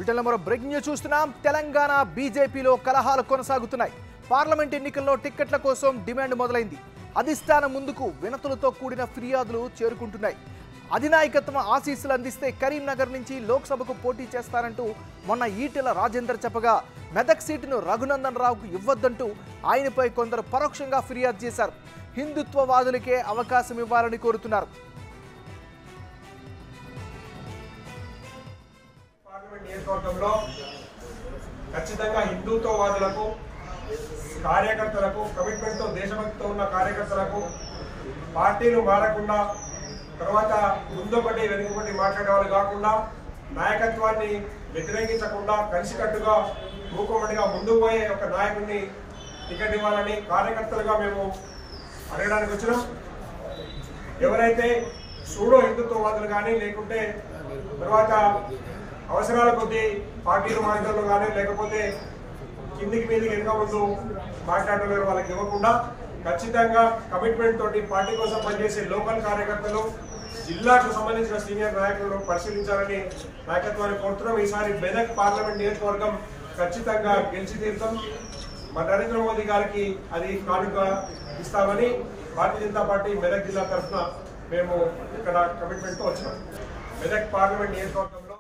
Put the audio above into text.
వీటిలో మరో breaking news చూస్తున్నాం. తెలంగాణ బీజేపీలో కలహాలు కొనసాగుతున్నాయి. పార్లమెంట్ ఎన్నికల్లో టిక్కెట్ల కోసం డిమాండ్ మొదలైంది. అధిష్టానం ముందుకు వినతులతో కూడిన ఫిర్యాదులు చేరుకుంటున్నాయి. అధినాయకత్వం ఆశీస్సులు అందిస్తే కరీంనగర్ నుంచి లోక్సభకు పోటీ చేస్తారంటూ మొన్న ఈటెల రాజేందర్ చెప్పగా మెదక్ సీటును రఘునందన్ రావుకు ఇవ్వొద్దంటూ ఆయనపై కొందరు పరోక్షంగా ఫిర్యాదు చేశారు. హిందుత్వవాదులకే అవకాశం ఇవ్వాలని కోరుతున్నారు. నియోజకవర్గంలో ఖచ్చితంగా హిందుత్వవాదులకు కార్యకర్తలకు కమిట్మెంట్తో దేశభక్తితో ఉన్న కార్యకర్తలకు పార్టీలు మారకుండా తర్వాత ముందొకటి వెనుకటి మాట్లాడే వాళ్ళు కాకుండా నాయకత్వాన్ని వ్యతిరేకించకుండా కలిసికట్టుగా మూకుమ్మడిగా ముందుకు పోయే ఒక నాయకుడిని టికెట్ ఇవ్వాలని కార్యకర్తలుగా మేము అడగడానికి వచ్చినాం. ఎవరైతే సూడో హిందుత్వవాదులు కానీ లేకుంటే తర్వాత అవసరాల కొద్దీ పార్టీలు మాట్లాడలు కానీ లేకపోతే కిందికి మీదకి వెనుక ముందు మాట్లాడలేరు వాళ్ళకి ఇవ్వకుండా ఖచ్చితంగా కమిట్మెంట్ తోటి పార్టీ కోసం పనిచేసే లోకల్ కార్యకర్తలు జిల్లాకు సంబంధించిన సీనియర్ నాయకులను పరిశీలించాలని నాయకత్వాన్ని కోరుతున్నాం. ఈసారి మెదక్ పార్లమెంట్ నియోజకవర్గం ఖచ్చితంగా గెలిచి తీరుతాం. మన నరేంద్ర మోదీ గారికి అది కానుక ఇస్తామని భారతీయ జనతా పార్టీ మెదక్ జిల్లా తరఫున మేము ఇక్కడ కమిట్మెంట్తో వచ్చినాం. మెదక్ పార్లమెంట్ నియోజకవర్గంలో